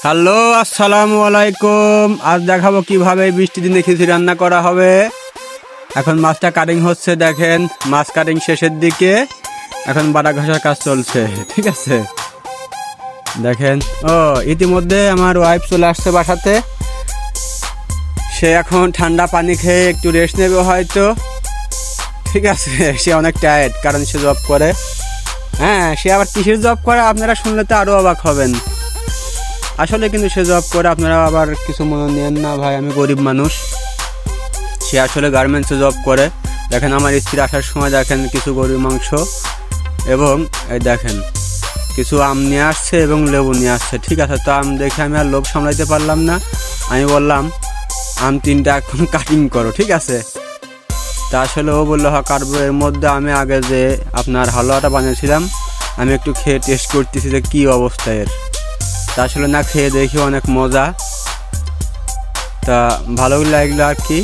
Hello, আসসালামু আলাইকুম। আজ দেখাবো কিভাবে বৃষ্টির দিনে খিচুড়ি রান্না করা হবে। এখন মাছটা কাটিং হচ্ছে, দেখেন মাছ কাটিং শেষের দিকে। এখন বাটা ঘষার কাজ চলছে, ঠিক আছে। দেখেন ইতিমধ্যে আমার ওয়াইফ চলে আসছে বাসাতে। সে এখন ঠান্ডা পানি খেয়ে একটু রেস্ট নেবে হয়তো, ঠিক আছে। সে অনেক টায়ার্ড, কারণ সে জব করে। হ্যাঁ, সে আবার কিসের জব করে আপনারা শুনলে তো আরও অবাক হবেন। আসলে কিন্তু সে জব করে, আপনারা আবার কিছু মনে নেন না ভাই, আমি গরিব মানুষ। সে আসলে গার্মেন্টসে জব করে। দেখেন আমার স্ত্রী আসার সময় দেখেন কিছু গরুর মাংস এবং এই দেখেন কিছু আম নিয়ে আসছে এবং লেবু নিয়ে আসছে, ঠিক আছে। তো আম দেখে আমি আর লোভ সামলাইতে পারলাম না, আমি বললাম আম 3টা এখন কাটিং করো, ঠিক আছে। তা আসলে ও বললো হ্যাঁ কাটবো। এর মধ্যে আমি আগে যে আপনার হালুয়াটা বানিয়েছিলাম, আমি একটু খেয়ে টেস্ট করতেছি যে কী অবস্থা এর। তা আসলে না খেয়ে দেখি অনেক মজা, তা ভালোই লাগলো আর কি।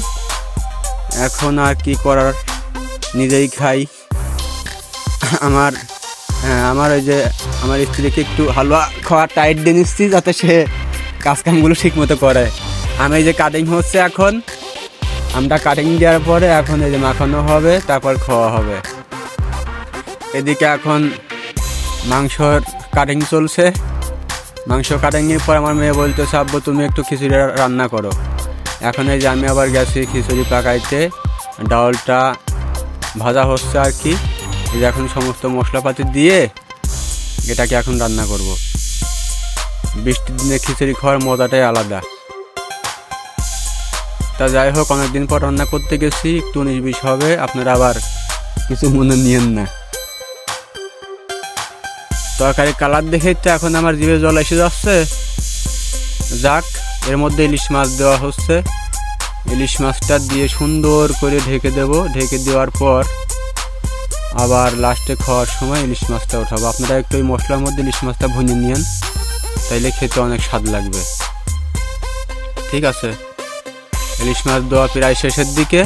এখন আর কি করার, নিজেই খাই। আমার ওই যে আমার স্ত্রীকে একটু হালুয়া খাওয়া টাইট দিয়ে নিচ্ছি, যাতে সে কাজকামগুলো ঠিক মতো করে। আমি এই যে কাটিং হচ্ছে, এখন আমরা কাটিং দেওয়ার পরে এখন এই যে মাখানো হবে, তারপর খাওয়া হবে। এদিকে এখন মাংসর কাটিং চলছে। মাংস কাটিংয়ের পর আমার মেয়ে বলতেছে আব্বু তুমি একটু খিচুড়ি রান্না করো। এখন এই যে আমি আবার গেছি খিচুড়ি পাকাইতে, ডালটা ভাজা হচ্ছে আর কি। এই যে এখন সমস্ত মশলাপাতি দিয়ে এটাকে এখন রান্না করব। বৃষ্টির দিনে খিচুড়ি খাওয়ার মজাটাই আলাদা। তা যাই হোক, অনেকদিন পর রান্না করতে গেছি, একটু 19-20 হবে, আপনারা আবার কিছু মনে নিয়েন না। তরকারি কালার দেখেই তো এখন আমার জিভে জল এসে যাচ্ছে। যাক, এর মধ্যে ইলিশ মাছ দেওয়া হচ্ছে। ইলিশ মাছটা দিয়ে সুন্দর করে ঢেকে দেব। ঢেকে দেওয়ার পর আবার লাস্টে খাওয়ার সময় ইলিশ মাছটা ওঠাবো। আপনারা একটু ওই মশলার মধ্যে ইলিশ মাছটা ভুনে নিয়েন, তাইলে খেতে অনেক স্বাদ লাগবে, ঠিক আছে। ইলিশ মাছ দেওয়া প্রায় শেষের দিকে।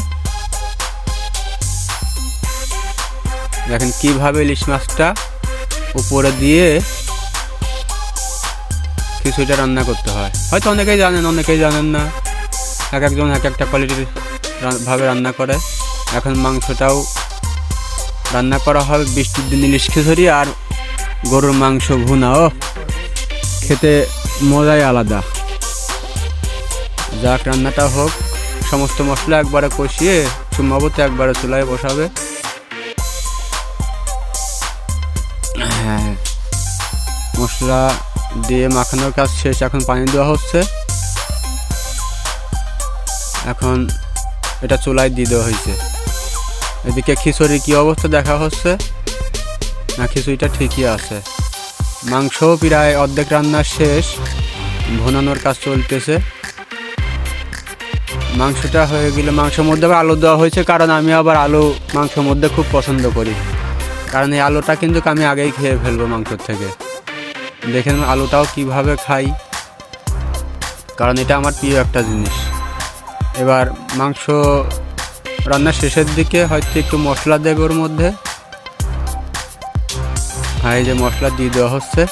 দেখেন কিভাবে ইলিশ মাছটা উপরে দিয়ে খিচুড়িটা রান্না করতে হয়। হয়তো অনেকেই জানেন, অনেকেই জানেন না, এক একজন এক একটা কোয়ালিটির ভাবে রান্না করে। এখন মাংসটাও রান্না করা হবে। বৃষ্টির দিন ইলিশ খিচুড়ি আর গরুর মাংস ভুনাও খেতে মজাই আলাদা। যাক, রান্নাটা হোক। সমস্ত মশলা একবারে কষিয়ে চুম্মাবতে একবারে চুলায় বসাবে। হ্যাঁ, মশলা দিয়ে মাখানোর কাজ শেষ, এখন পানি দেওয়া হচ্ছে। এখন এটা চুলায় দিয়ে দেওয়া হয়েছে। এদিকে খিচুড়ি কি অবস্থা দেখা হচ্ছে না, খিচুড়িটা ঠিকই আছে। মাংস প্রায় অর্ধেক রান্না শেষ, ভুনানোর কাজ চলতেছে। মাংসটা হয়ে গেলে মাংসের মধ্যে আবার আলু দেওয়া হয়েছে, কারণ আমি আবার আলু মাংসের মধ্যে খুব পছন্দ করি। কারণ এই আলুটা কিন্তু আমি আগেই খেয়ে ফেলবো মাংসের থেকে। দেখেন আলুটাও কিভাবে খাই, কারণ এটা আমার প্রিয় একটা জিনিস। এবার মাংস রান্নার শেষের দিকে হয়তো একটু মশলা দেবে ওর মধ্যে। আর এই যে মশলা দিয়ে দেওয়া হচ্ছে।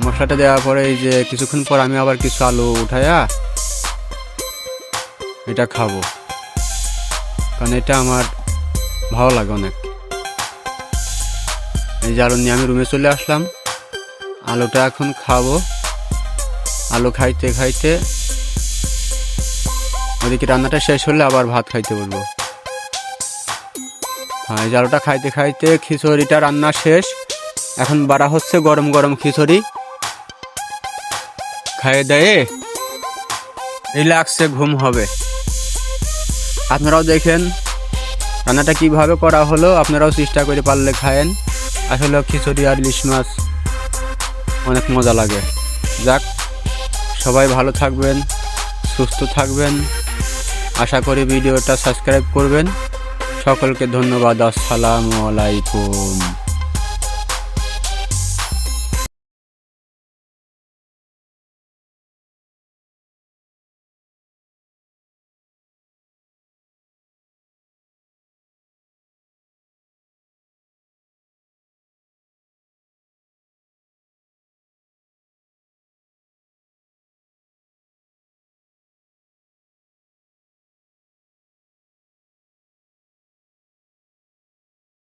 মশলাটা দেওয়ার পরে এই যে কিছুক্ষণ পর আমি আবার কিছু আলু উঠাইয়া এটা খাবো, কারণ এটা আমার ভালো লাগে অনেক। এই যে আলু নিয়ে আমি রুমে চলে আসলাম, আলুটা এখন খাবো। আলু খাইতে খাইতে ওদিকে রান্নাটা শেষ হলে আবার ভাত খাইতে বলবো। হ্যাঁ, এই যে আলুটা খাইতে খাইতে খিচুড়িটা রান্না শেষ। এখন বাড়া হচ্ছে গরম গরম খিচুড়ি। খাইয়ে দেয়ে রিল্যাক্সে ঘুম হবে। আপনারাও দেখেন রান্নাটা কিভাবে করা হলো, আপনারাও চেষ্টা করে পারলে খায়েন। আসলে খিচুড়ি আর ইলিশ মাছ অনেক মজা লাগে। যাক, সবাই ভালো থাকবেন, সুস্থ থাকবেন। আশা করি ভিডিওটা সাবস্ক্রাইব করবেন। সকলকে ধন্যবাদ। আসসালামু আলাইকুম।